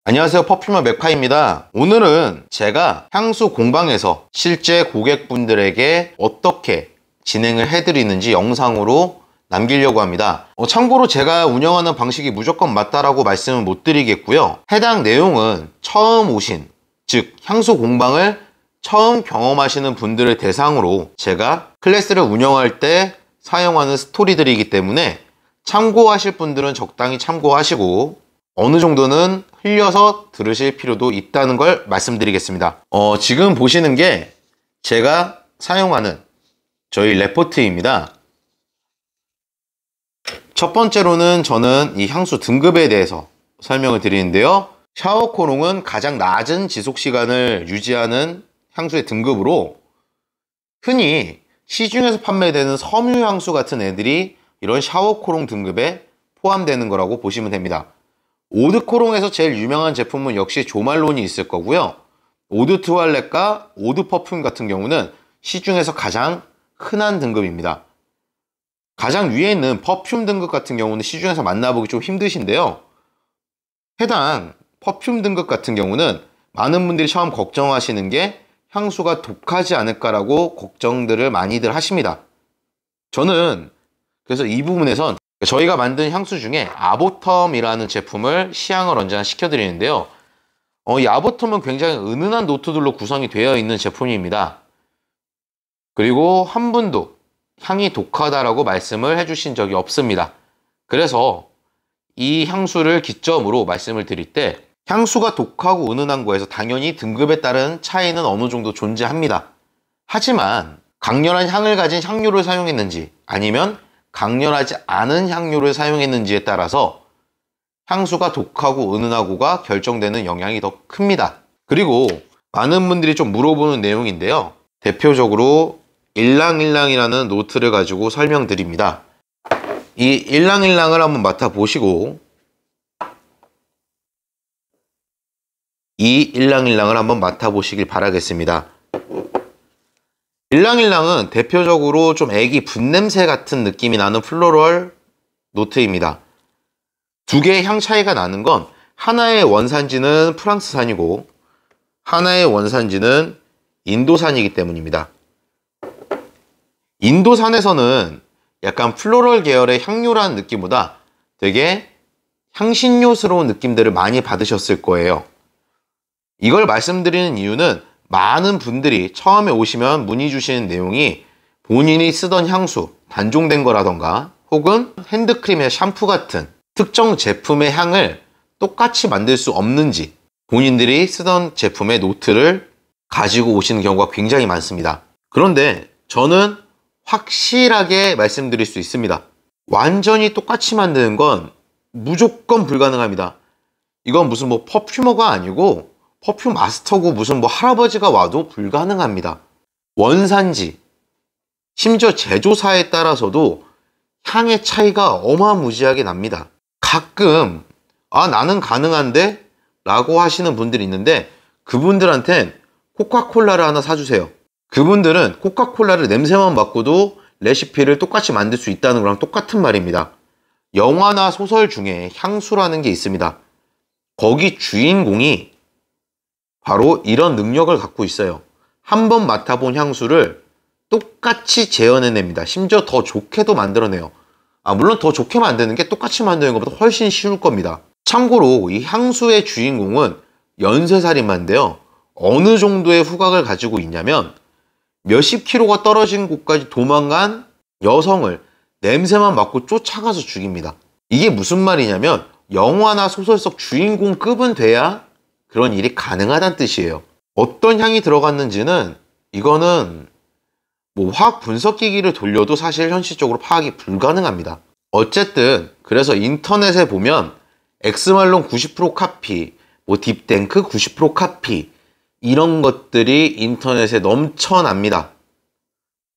안녕하세요, 퍼퓸머 맥파입니다. 오늘은 제가 향수 공방에서 실제 고객분들에게 어떻게 진행을 해드리는지 영상으로 남기려고 합니다. 참고로 제가 운영하는 방식이 무조건 맞다라고 말씀은 못 드리겠고요. 해당 내용은 처음 오신, 즉 향수 공방을 처음 경험하시는 분들을 대상으로 제가 클래스를 운영할 때 사용하는 스토리들이기 때문에 참고하실 분들은 적당히 참고하시고 어느 정도는 흘려서 들으실 필요도 있다는 걸 말씀드리겠습니다. 지금 보시는 게 제가 사용하는 저희 레포트입니다. 첫 번째로는 저는 이 향수 등급에 대해서 설명을 드리는데요. 샤워코롱은 가장 낮은 지속시간을 유지하는 향수의 등급으로 흔히 시중에서 판매되는 섬유향수 같은 애들이 이런 샤워코롱 등급에 포함되는 거라고 보시면 됩니다. 오드코롱에서 제일 유명한 제품은 역시 조말론이 있을 거고요. 오드 투알렛과 오드 퍼퓸 같은 경우는 시중에서 가장 흔한 등급입니다. 가장 위에 있는 퍼퓸 등급 같은 경우는 시중에서 만나보기 좀 힘드신데요. 해당 퍼퓸 등급 같은 경우는 많은 분들이 처음 걱정하시는 게 향수가 독하지 않을까라고 걱정들을 많이들 하십니다. 저는 그래서 이 부분에선 저희가 만든 향수 중에 아보텀이라는 제품을 시향을 언제나 시켜드리는데요. 이 아보텀은 굉장히 은은한 노트들로 구성이 되어 있는 제품입니다. 그리고 한 분도 향이 독하다라고 말씀을 해주신 적이 없습니다. 그래서 이 향수를 기점으로 말씀을 드릴 때 향수가 독하고 은은한 거에서 당연히 등급에 따른 차이는 어느 정도 존재합니다. 하지만 강렬한 향을 가진 향료를 사용했는지 아니면 강렬하지 않은 향료를 사용했는지에 따라서 향수가 독하고 은은하고가 결정되는 영향이 더 큽니다. 그리고 많은 분들이 좀 물어보는 내용인데요. 대표적으로 일랑일랑이라는 노트를 가지고 설명드립니다. 이 일랑일랑을 한번 맡아보시고 이 일랑일랑을 한번 맡아보시길 바라겠습니다. 일랑일랑은 대표적으로 좀 애기 분냄새 같은 느낌이 나는 플로럴 노트입니다. 두 개의 향 차이가 나는 건 하나의 원산지는 프랑스산이고 하나의 원산지는 인도산이기 때문입니다. 인도산에서는 약간 플로럴 계열의 향료라는 느낌보다 되게 향신료스러운 느낌들을 많이 받으셨을 거예요. 이걸 말씀드리는 이유는 많은 분들이 처음에 오시면 문의 주시는 내용이 본인이 쓰던 향수, 단종된 거라던가 혹은 핸드크림이나 샴푸 같은 특정 제품의 향을 똑같이 만들 수 없는지 본인들이 쓰던 제품의 노트를 가지고 오시는 경우가 굉장히 많습니다. 그런데 저는 확실하게 말씀드릴 수 있습니다. 완전히 똑같이 만드는 건 무조건 불가능합니다. 이건 무슨 퍼퓸머가 아니고 퍼퓸 마스터고 무슨 할아버지가 와도 불가능합니다. 원산지, 심지어 제조사에 따라서도 향의 차이가 어마무지하게 납니다. 가끔 나는 가능한데? 라고 하시는 분들이 있는데 그분들한텐 코카콜라를 하나 사주세요. 그분들은 코카콜라를 냄새만 맡고도 레시피를 똑같이 만들 수 있다는 거랑 똑같은 말입니다. 영화나 소설 중에 향수라는 게 있습니다. 거기 주인공이 바로 이런 능력을 갖고 있어요. 한번 맡아본 향수를 똑같이 재현해냅니다. 심지어 더 좋게도 만들어내요. 물론 더 좋게 만드는 게 똑같이 만드는 것보다 훨씬 쉬울 겁니다. 참고로 이 향수의 주인공은 연쇄살인마인데요. 어느 정도의 후각을 가지고 있냐면 몇십 킬로가 떨어진 곳까지 도망간 여성을 냄새만 맡고 쫓아가서 죽입니다. 이게 무슨 말이냐면 영화나 소설 속 주인공급은 돼야 그런 일이 가능하다는 뜻이에요. 어떤 향이 들어갔는지는 이거는 화학 분석기기를 돌려도 사실 현실적으로 파악이 불가능합니다. 어쨌든 그래서 인터넷에 보면 엑스말론 90% 카피, 딥탱크 90% 카피 이런 것들이 인터넷에 넘쳐납니다.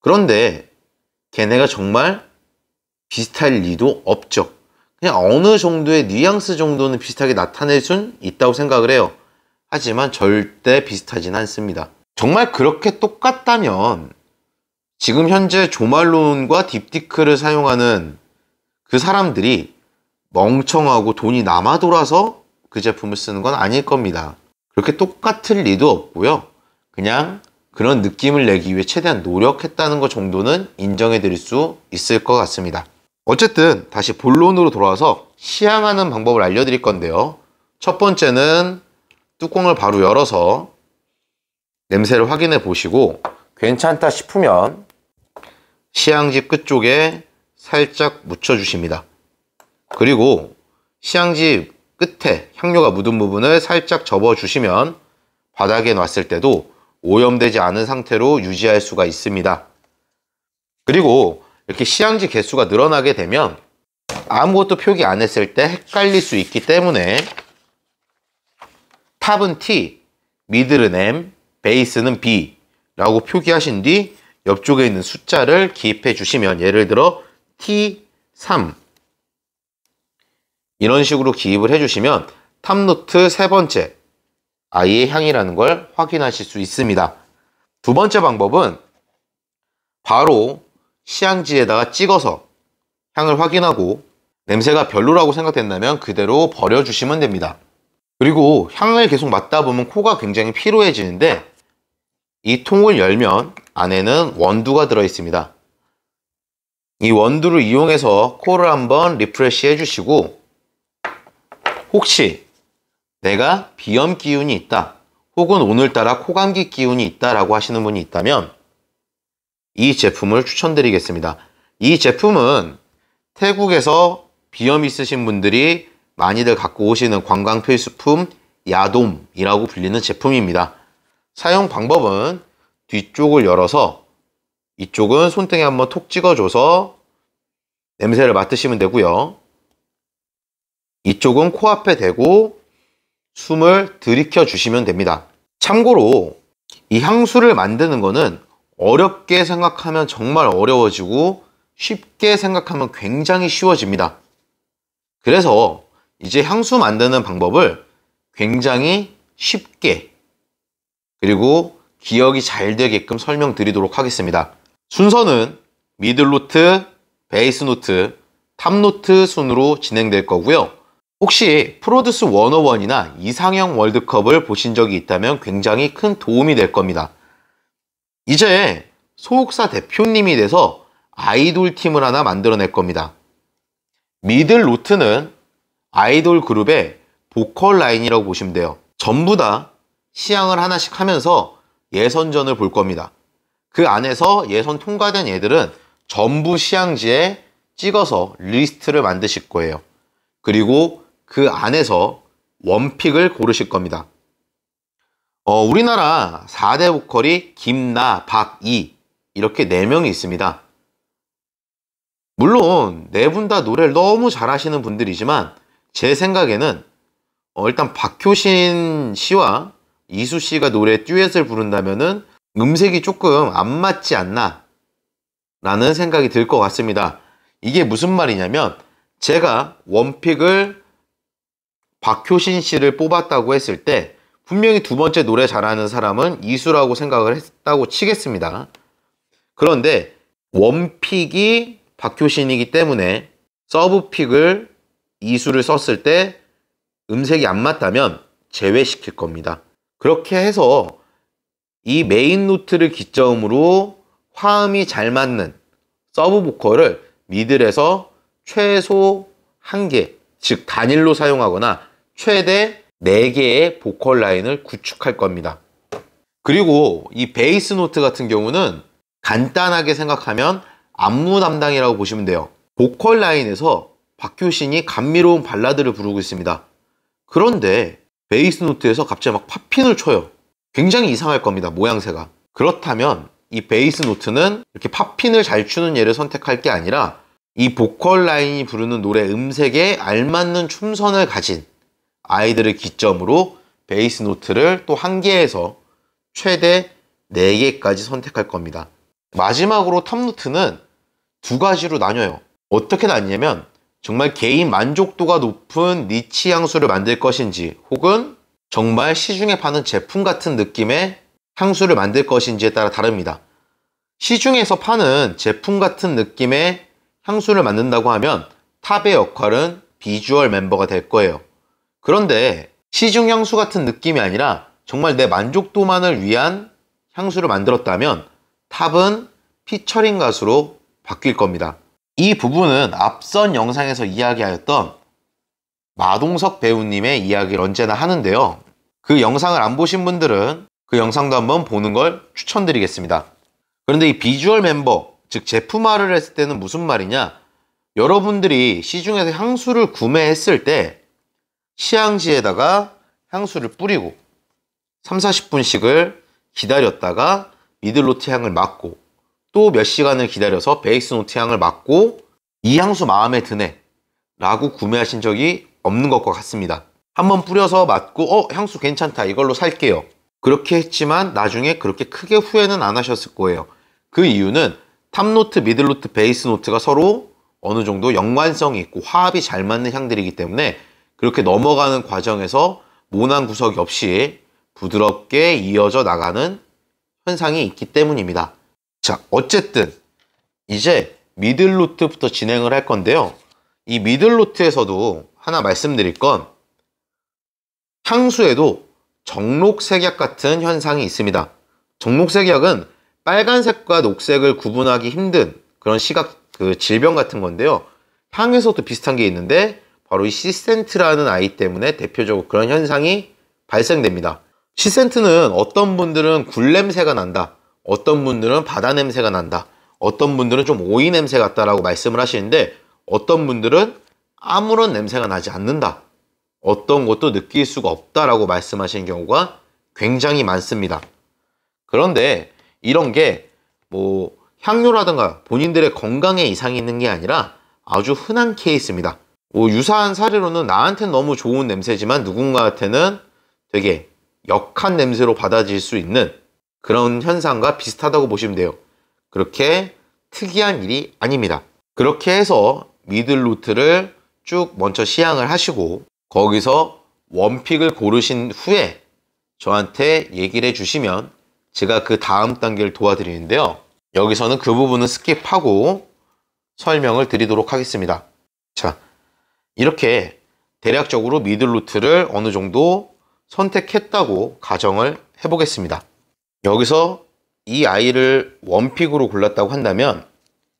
그런데 걔네가 정말 비슷할 리도 없죠. 그냥 어느 정도의 뉘앙스 정도는 비슷하게 나타낼 순 있다고 생각을 해요. 하지만 절대 비슷하진 않습니다. 정말 그렇게 똑같다면 지금 현재 조말론과 딥티크를 사용하는 그 사람들이 멍청하고 돈이 남아 돌아서 그 제품을 쓰는 건 아닐 겁니다. 그렇게 똑같을 리도 없고요. 그냥 그런 느낌을 내기 위해 최대한 노력했다는 것 정도는 인정해 드릴 수 있을 것 같습니다. 어쨌든 다시 본론으로 돌아와서 시향하는 방법을 알려드릴 건데요. 첫 번째는 뚜껑을 바로 열어서 냄새를 확인해 보시고 괜찮다 싶으면 시향지 끝쪽에 살짝 묻혀주십니다. 그리고 시향지 끝에 향료가 묻은 부분을 살짝 접어주시면 바닥에 놨을 때도 오염되지 않은 상태로 유지할 수가 있습니다. 그리고 이렇게 시향지 개수가 늘어나게 되면 아무것도 표기 안 했을 때 헷갈릴 수 있기 때문에 탑은 T, 미들은 M, 베이스는 B 라고 표기하신 뒤 옆쪽에 있는 숫자를 기입해 주시면, 예를 들어 T3 이런 식으로 기입을 해주시면 탑노트 세 번째 아이의 향이라는 걸 확인하실 수 있습니다. 두 번째 방법은 바로 시향지에다가 찍어서 향을 확인하고 냄새가 별로라고 생각된다면 그대로 버려주시면 됩니다. 그리고 향을 계속 맡다 보면 코가 굉장히 피로해지는데 이 통을 열면 안에는 원두가 들어있습니다. 이 원두를 이용해서 코를 한번 리프레시 해주시고, 혹시 내가 비염 기운이 있다 혹은 오늘따라 코감기 기운이 있다라고 하시는 분이 있다면 이 제품을 추천드리겠습니다. 이 제품은 태국에서 비염 있으신 분들이 많이들 갖고 오시는 관광 필수품 야돔이라고 불리는 제품입니다. 사용 방법은 뒤쪽을 열어서 이쪽은 손등에 한번 톡 찍어줘서 냄새를 맡으시면 되고요. 이쪽은 코앞에 대고 숨을 들이켜 주시면 됩니다. 참고로 이 향수를 만드는 거는 어렵게 생각하면 정말 어려워지고 쉽게 생각하면 굉장히 쉬워집니다. 그래서 이제 향수 만드는 방법을 굉장히 쉽게 그리고 기억이 잘 되게끔 설명드리도록 하겠습니다. 순서는 미들노트, 베이스노트, 탑노트 순으로 진행될 거고요. 혹시 프로듀스 101이나 이상형 월드컵을 보신 적이 있다면 굉장히 큰 도움이 될 겁니다. 이제 소속사 대표님이 돼서 아이돌 팀을 하나 만들어낼 겁니다. 미들노트는 아이돌 그룹의 보컬 라인이라고 보시면 돼요. 전부 다 시향을 하나씩 하면서 예선전을 볼 겁니다. 그 안에서 예선 통과된 애들은 전부 시향지에 찍어서 리스트를 만드실 거예요. 그리고 그 안에서 원픽을 고르실 겁니다. 우리나라 4대 보컬이 김나, 박, 이 이렇게 4명이 있습니다. 물론 4분 다 노래를 너무 잘하시는 분들이지만 제 생각에는 일단 박효신 씨와 이수 씨가 노래 듀엣을 부른다면은 음색이 조금 안 맞지 않나 라는 생각이 들 것 같습니다. 이게 무슨 말이냐면 제가 원픽을 박효신 씨를 뽑았다고 했을 때 분명히 두 번째 노래 잘하는 사람은 이수라고 생각을 했다고 치겠습니다. 그런데 원픽이 박효신이기 때문에 서브픽을 이수를 썼을 때 음색이 안 맞다면 제외시킬 겁니다. 그렇게 해서 이 메인 노트를 기점으로 화음이 잘 맞는 서브 보컬을 미들에서 최소 1개, 즉 단일로 사용하거나 최대 4개의 보컬 라인을 구축할 겁니다. 그리고 이 베이스 노트 같은 경우는 간단하게 생각하면 안무 담당이라고 보시면 돼요. 보컬 라인에서 박효신이 감미로운 발라드를 부르고 있습니다. 그런데 베이스 노트에서 갑자기 막 팝핀을 쳐요. 굉장히 이상할 겁니다, 모양새가. 그렇다면 이 베이스 노트는 이렇게 팝핀을 잘 추는 얘를 선택할 게 아니라 이 보컬 라인이 부르는 노래 음색에 알맞는 춤선을 가진 아이들을 기점으로 베이스 노트를 또 1개에서 최대 4개까지 선택할 겁니다. 마지막으로 탑노트는 2가지로 나뉘어요. 어떻게 나뉘냐면 정말 개인 만족도가 높은 니치 향수를 만들 것인지 혹은 정말 시중에 파는 제품 같은 느낌의 향수를 만들 것인지에 따라 다릅니다. 시중에서 파는 제품 같은 느낌의 향수를 만든다고 하면 탑의 역할은 비주얼 멤버가 될 거예요. 그런데 시중 향수 같은 느낌이 아니라 정말 내 만족도만을 위한 향수를 만들었다면 탑은 피처링 가수로 바뀔 겁니다. 이 부분은 앞선 영상에서 이야기하였던 마동석 배우님의 이야기를 언제나 하는데요. 그 영상을 안 보신 분들은 그 영상도 한번 보는 걸 추천드리겠습니다. 그런데 이 비주얼 멤버, 즉 제품화를 했을 때는 무슨 말이냐? 여러분들이 시중에서 향수를 구매했을 때 시향지에다가 향수를 뿌리고 30-40분씩을 기다렸다가 미들노트 향을 맡고 또 몇 시간을 기다려서 베이스 노트 향을 맡고 이 향수 마음에 드네 라고 구매하신 적이 없는 것과 같습니다. 한번 뿌려서 맡고 향수 괜찮다 이걸로 살게요. 그렇게 했지만 나중에 그렇게 크게 후회는 안 하셨을 거예요. 그 이유는 탑노트, 미들노트, 베이스노트가 서로 어느 정도 연관성이 있고 화합이 잘 맞는 향들이기 때문에 그렇게 넘어가는 과정에서 모난 구석이 없이 부드럽게 이어져 나가는 현상이 있기 때문입니다. 자, 어쨌든 이제 미들노트부터 진행을 할 건데요. 이 미들노트에서도 하나 말씀드릴 건 향수에도 정록색약 같은 현상이 있습니다. 정록색약은 빨간색과 녹색을 구분하기 힘든 그런 질병 같은 건데요. 향에서도 비슷한 게 있는데 바로 이 시센트라는 아이 때문에 대표적으로 그런 현상이 발생됩니다. 시센트는 어떤 분들은 굴 냄새가 난다, 어떤 분들은 바다 냄새가 난다, 어떤 분들은 좀 오이 냄새 같다라고 말씀을 하시는데 어떤 분들은 아무런 냄새가 나지 않는다, 어떤 것도 느낄 수가 없다라고 말씀하시는 경우가 굉장히 많습니다. 그런데 이런 게 뭐 향료라든가 본인들의 건강에 이상이 있는 게 아니라 아주 흔한 케이스입니다. 유사한 사례로는 나한테는 너무 좋은 냄새지만 누군가한테는 되게 역한 냄새로 받아들일 수 있는 그런 현상과 비슷하다고 보시면 돼요. 그렇게 특이한 일이 아닙니다. 그렇게 해서 미들노트를 쭉 먼저 시향을 하시고 거기서 원픽을 고르신 후에 저한테 얘기를 해주시면 제가 그 다음 단계를 도와드리는데요. 여기서는 그 부분은 스킵하고 설명을 드리도록 하겠습니다. 자, 이렇게 대략적으로 미들노트를 어느 정도 선택했다고 가정을 해보겠습니다. 여기서 이 아이를 원픽으로 골랐다고 한다면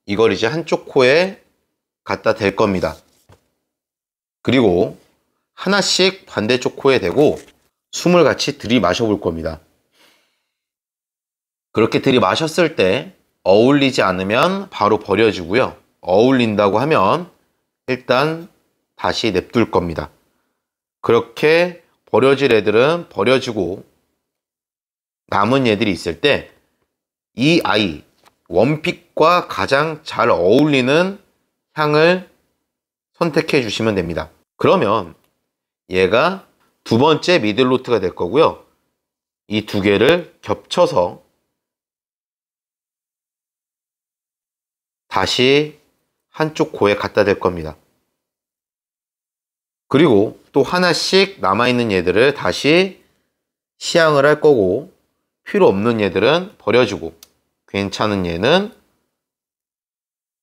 이걸 이제 한쪽 코에 갖다 댈 겁니다. 그리고 하나씩 반대쪽 코에 대고 숨을 같이 들이마셔 볼 겁니다. 그렇게 들이마셨을 때 어울리지 않으면 바로 버려지고요. 어울린다고 하면 일단 다시 냅둘 겁니다. 그렇게 버려질 애들은 버려지고 남은 애들이 있을 때 이 아이 원픽과 가장 잘 어울리는 향을 선택해 주시면 됩니다. 그러면 얘가 두 번째 미들노트가 될 거고요. 이 두 개를 겹쳐서 다시 한쪽 코에 갖다 댈 겁니다. 그리고 또 하나씩 남아있는 얘들을 다시 시향을 할 거고 필요 없는 얘들은 버려주고 괜찮은 얘는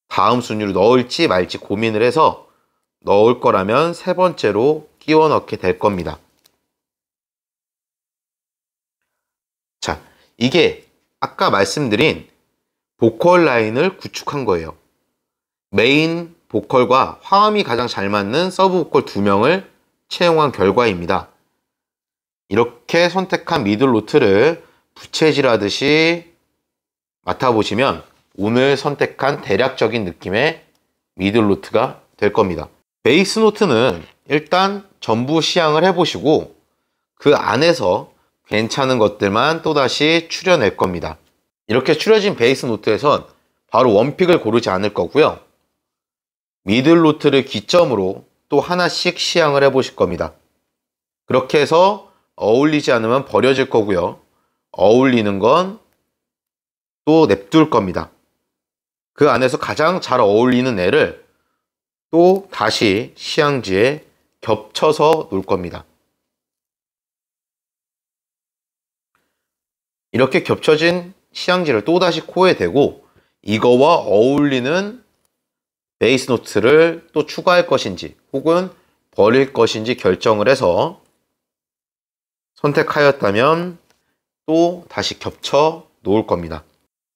다음 순위로 넣을지 말지 고민을 해서 넣을 거라면 세 번째로 끼워 넣게 될 겁니다. 자, 이게 아까 말씀드린 보컬 라인을 구축한 거예요. 메인 보컬과 화음이 가장 잘 맞는 서브 보컬 2명을 채용한 결과입니다. 이렇게 선택한 미들노트를 부채질하듯이 맡아보시면 오늘 선택한 대략적인 느낌의 미들노트가 될 겁니다. 베이스 노트는 일단 전부 시향을 해보시고 그 안에서 괜찮은 것들만 또다시 추려낼 겁니다. 이렇게 추려진 베이스 노트에선 바로 원픽을 고르지 않을 거고요. 미들노트를 기점으로 또 하나씩 시향을 해보실 겁니다. 그렇게 해서 어울리지 않으면 버려질 거고요. 어울리는 건 또 냅둘 겁니다. 그 안에서 가장 잘 어울리는 애를 또 다시 시향지에 겹쳐서 놓을 겁니다. 이렇게 겹쳐진 시향지를 또다시 코에 대고 이거와 어울리는 베이스 노트를 또 추가할 것인지 혹은 버릴 것인지 결정을 해서 선택하였다면 또 다시 겹쳐 놓을 겁니다.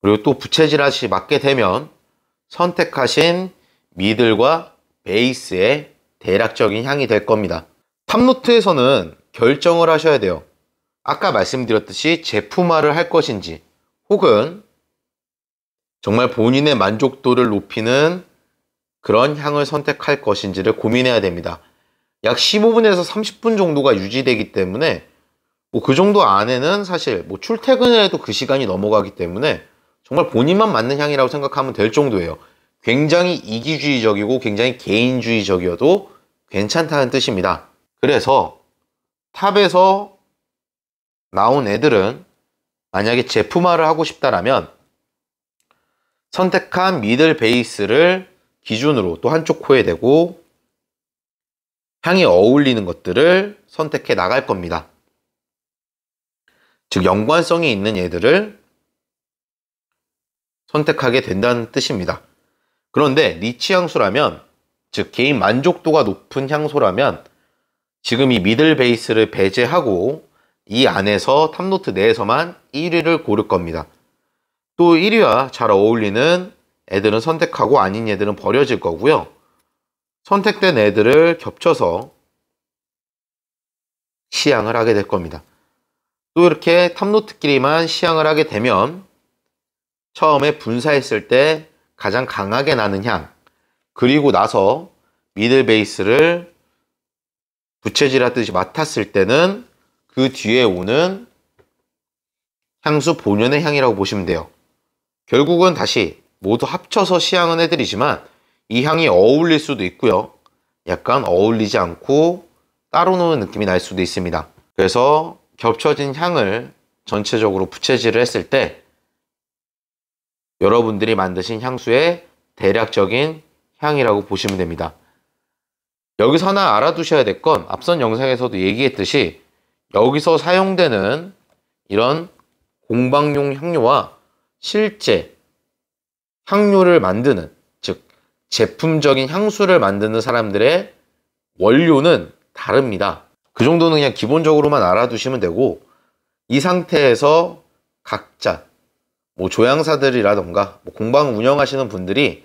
그리고 또 부채질하시 맞게 되면 선택하신 미들과 베이스의 대략적인 향이 될 겁니다. 탑노트에서는 결정을 하셔야 돼요. 아까 말씀드렸듯이 제품화를 할 것인지 혹은 정말 본인의 만족도를 높이는 그런 향을 선택할 것인지를 고민해야 됩니다. 약 15분에서 30분 정도가 유지되기 때문에 그 정도 안에는 사실 출퇴근을 해도 그 시간이 넘어가기 때문에 정말 본인만 맞는 향이라고 생각하면 될 정도예요. 굉장히 이기주의적이고 굉장히 개인주의적이어도 괜찮다는 뜻입니다. 그래서 탑에서 나온 애들은 만약에 제품화를 하고 싶다라면 선택한 미들 베이스를 기준으로 또 한쪽 코에 대고 향이 어울리는 것들을 선택해 나갈 겁니다. 즉 연관성이 있는 얘들을 선택하게 된다는 뜻입니다. 그런데 니치 향수라면, 즉 개인 만족도가 높은 향소라면 지금 이 미들 베이스를 배제하고 이 안에서 탑노트 내에서만 1위를 고를 겁니다. 또 1위와 잘 어울리는 애들은 선택하고 아닌 애들은 버려질 거고요. 선택된 애들을 겹쳐서 시향을 하게 될 겁니다. 또 이렇게 탑노트끼리만 시향을 하게 되면 처음에 분사했을 때 가장 강하게 나는 향, 그리고 나서 미들 베이스를 부채질하듯이 맡았을 때는 그 뒤에 오는 향수 본연의 향이라고 보시면 돼요. 결국은 다시 모두 합쳐서 시향은 해드리지만 이 향이 어울릴 수도 있고요. 약간 어울리지 않고 따로 노는 느낌이 날 수도 있습니다. 그래서 겹쳐진 향을 전체적으로 부채질을 했을 때 여러분들이 만드신 향수의 대략적인 향이라고 보시면 됩니다. 여기서 하나 알아두셔야 될 건 앞선 영상에서도 얘기했듯이 여기서 사용되는 이런 공방용 향료와 실제 향료를 만드는, 즉 제품적인 향수를 만드는 사람들의 원료는 다릅니다. 그 정도는 그냥 기본적으로만 알아두시면 되고, 이 상태에서 각자 조향사들이라던가 공방 운영하시는 분들이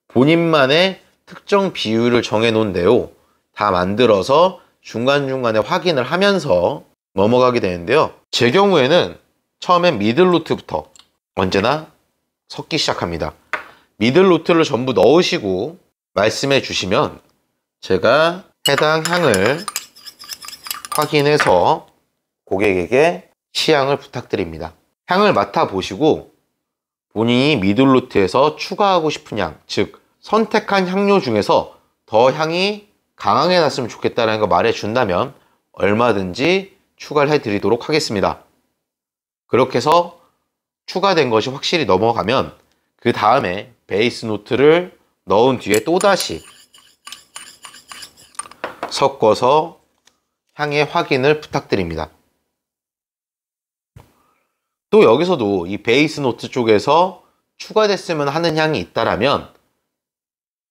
본인만의 특정 비율을 정해 놓은 대로 다 만들어서 중간중간에 확인을 하면서 넘어가게 되는데요. 제 경우에는 처음엔 미들노트부터 언제나 섞기 시작합니다. 미들노트를 전부 넣으시고 말씀해 주시면 제가 해당 향을 확인해서 고객에게 시향을 부탁드립니다. 향을 맡아보시고 본인이 미들노트에서 추가하고 싶은 향, 즉 선택한 향료 중에서 더 향이 강하게 났으면 좋겠다는 거 말해준다면 얼마든지 추가를 해드리도록 하겠습니다. 그렇게 해서 추가된 것이 확실히 넘어가면 그 다음에 베이스 노트를 넣은 뒤에 또다시 섞어서 향의 확인을 부탁드립니다. 또 여기서도 이 베이스 노트 쪽에서 추가됐으면 하는 향이 있다라면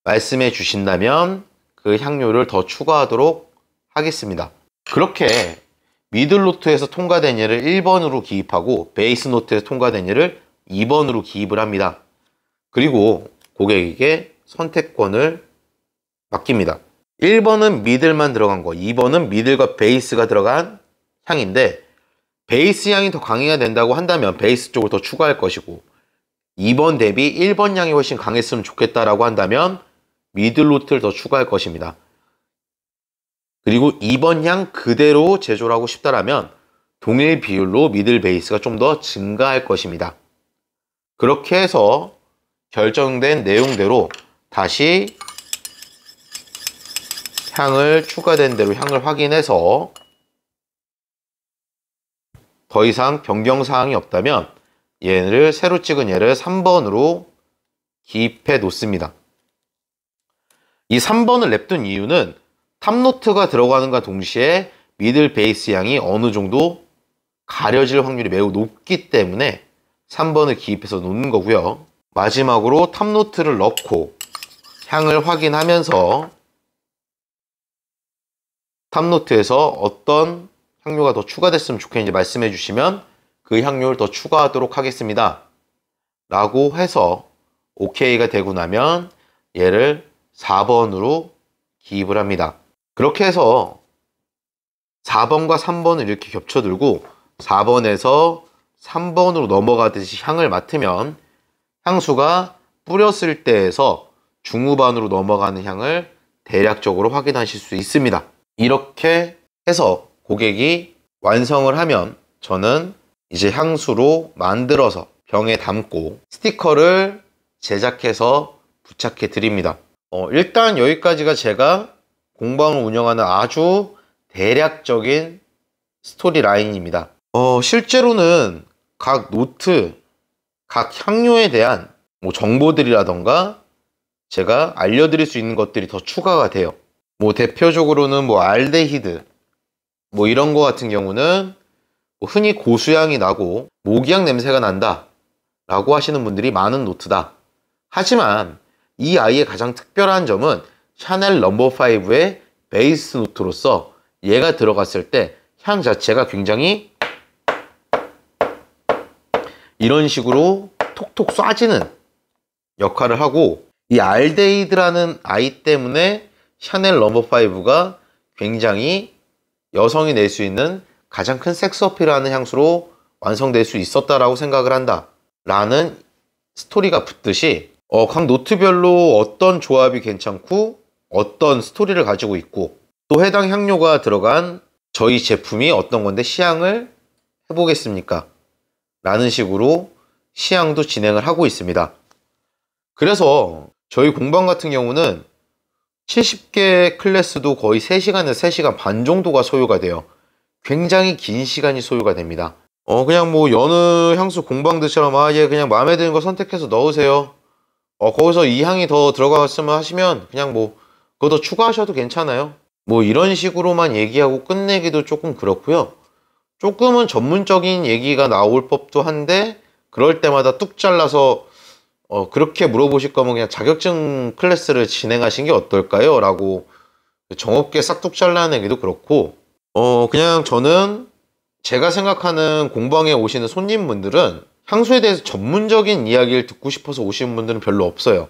말씀해 주신다면 그 향료를 더 추가하도록 하겠습니다. 그렇게 미들 노트에서 통과된 예를 1번으로 기입하고 베이스 노트에서 통과된 예를 2번으로 기입을 합니다. 그리고 고객에게 선택권을 맡깁니다. 1번은 미들만 들어간 거, 2번은 미들과 베이스가 들어간 향인데 베이스 향이 더 강해야 된다고 한다면 베이스 쪽을 더 추가할 것이고 2번 대비 1번 향이 훨씬 강했으면 좋겠다라고 한다면 미들 노트를 더 추가할 것입니다. 그리고 2번 향 그대로 제조를 하고 싶다라면 동일 비율로 미들 베이스가 좀 더 증가할 것입니다. 그렇게 해서 결정된 내용대로 다시 향을 추가된 대로 향을 확인해서 더 이상 변경사항이 없다면 얘를 새로 찍은 얘를 3번으로 기입해 놓습니다. 이 3번을 냅둔 이유는 탑노트가 들어가는과 동시에 미들 베이스 향이 어느 정도 가려질 확률이 매우 높기 때문에 3번을 기입해서 놓는 거고요. 마지막으로 탑노트를 넣고 향을 확인하면서 탑노트에서 어떤 향료가 더 추가됐으면 좋겠는지 말씀해 주시면 그 향료를 더 추가하도록 하겠습니다. 라고 해서 OK가 되고 나면 얘를 4번으로 기입을 합니다. 그렇게 해서 4번과 3번을 이렇게 겹쳐들고 4번에서 3번으로 넘어가듯이 향을 맡으면 향수가 뿌렸을 때에서 중후반으로 넘어가는 향을 대략적으로 확인하실 수 있습니다. 이렇게 해서 고객이 완성을 하면 저는 이제 향수로 만들어서 병에 담고 스티커를 제작해서 부착해 드립니다. 일단 여기까지가 제가 공방을 운영하는 아주 대략적인 스토리 라인입니다. 실제로는 각 노트, 각 향료에 대한 정보들이라던가 제가 알려드릴 수 있는 것들이 더 추가가 돼요. 대표적으로는 알데히드 이런 거 같은 경우는 흔히 고수향이 나고 모기향 냄새가 난다 라고 하시는 분들이 많은 노트다. 하지만 이 아이의 가장 특별한 점은 샤넬 넘버5의 베이스 노트로서 얘가 들어갔을 때 향 자체가 굉장히 이런 식으로 톡톡 쏴지는 역할을 하고, 이 알데히드라는 아이 때문에 샤넬 넘버5가 굉장히 여성이 낼 수 있는 가장 큰 섹스 어필하는 향수로 완성될 수 있었다라고 생각을 한다 라는 스토리가 붙듯이 각 노트별로 어떤 조합이 괜찮고 어떤 스토리를 가지고 있고 또 해당 향료가 들어간 저희 제품이 어떤 건데 시향을 해보겠습니까? 라는 식으로 시향도 진행을 하고 있습니다. 그래서 저희 공방 같은 경우는 70개 클래스도 거의 3시간에서 3시간 반 정도가 소요가 돼요. 굉장히 긴 시간이 소요가 됩니다. 그냥 여느 향수 공방들처럼 얘 그냥 마음에 드는 거 선택해서 넣으세요. 거기서 이 향이 더 들어갔으면 하시면 그냥 그거 더 추가하셔도 괜찮아요. 이런 식으로만 얘기하고 끝내기도 조금 그렇고요. 조금은 전문적인 얘기가 나올 법도 한데 그럴 때마다 뚝 잘라서 그렇게 물어보실 거면 그냥 자격증 클래스를 진행하신 게 어떨까요? 라고 정없게 싹둑 잘라내기도 그렇고 그냥 저는 제가 생각하는 공방에 오시는 손님분들은 향수에 대해서 전문적인 이야기를 듣고 싶어서 오시는 분들은 별로 없어요.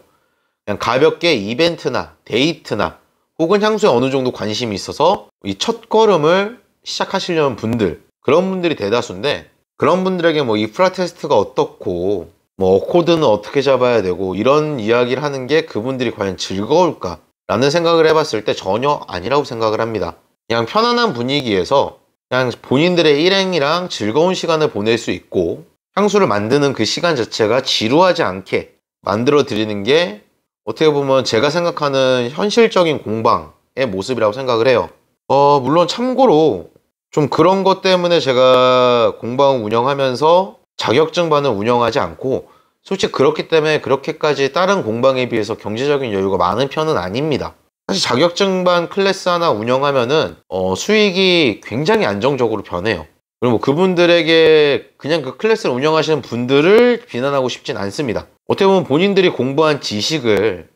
그냥 가볍게 이벤트나 데이트나 혹은 향수에 어느 정도 관심이 있어서 이 첫 걸음을 시작하시려는 분들, 그런 분들이 대다수인데 그런 분들에게 이 프라 테스트가 어떻고 어코드는 어떻게 잡아야 되고 이런 이야기를 하는 게 그분들이 과연 즐거울까 라는 생각을 해봤을 때 전혀 아니라고 생각을 합니다. 그냥 편안한 분위기에서 그냥 본인들의 일행이랑 즐거운 시간을 보낼 수 있고 향수를 만드는 그 시간 자체가 지루하지 않게 만들어 드리는 게 어떻게 보면 제가 생각하는 현실적인 공방의 모습이라고 생각을 해요. 물론 참고로 좀 그런 것 때문에 제가 공방 운영하면서 자격증반을 운영하지 않고 솔직히 그렇기 때문에 그렇게까지 다른 공방에 비해서 경제적인 여유가 많은 편은 아닙니다. 사실 자격증반 클래스 하나 운영하면은 수익이 굉장히 안정적으로 변해요. 그리고 그분들에게 그냥 그 클래스를 운영하시는 분들을 비난하고 싶진 않습니다. 어떻게 보면 본인들이 공부한 지식을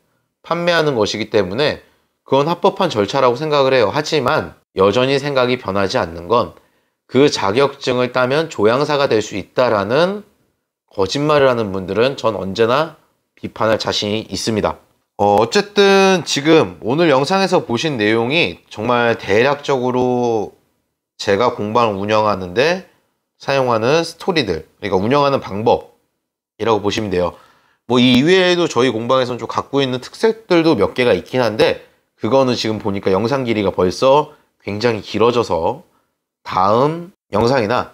판매하는 것이기 때문에 그건 합법한 절차라고 생각을 해요. 하지만 여전히 생각이 변하지 않는 건 그 자격증을 따면 조향사가 될 수 있다라는 거짓말을 하는 분들은 전 언제나 비판할 자신이 있습니다. 어쨌든 지금 오늘 영상에서 보신 내용이 정말 대략적으로 제가 공방을 운영하는데 사용하는 스토리들, 그러니까 운영하는 방법이라고 보시면 돼요. 이 이외에도 저희 공방에서는 좀 갖고 있는 특색들도 몇 개가 있긴 한데 그거는 지금 보니까 영상 길이가 벌써 굉장히 길어져서 다음 영상이나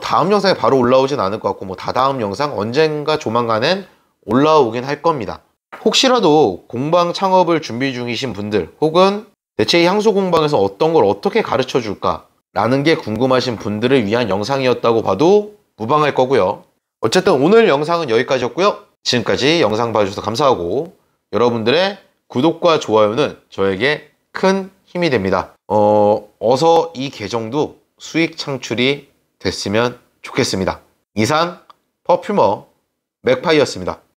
다음 영상에 바로 올라오진 않을 것 같고 다다음 영상 언젠가 조만간엔 올라오긴 할 겁니다. 혹시라도 공방 창업을 준비 중이신 분들 혹은 대체 이 향수 공방에서 어떤 걸 어떻게 가르쳐 줄까 라는 게 궁금하신 분들을 위한 영상이었다고 봐도 무방할 거고요. 어쨌든 오늘 영상은 여기까지였고요. 지금까지 영상 봐주셔서 감사하고 여러분들의 구독과 좋아요는 저에게 큰 힘이 됩니다. 어서 이 계정도 수익 창출이 됐으면 좋겠습니다. 이상 퍼퓸어 맥파이였습니다.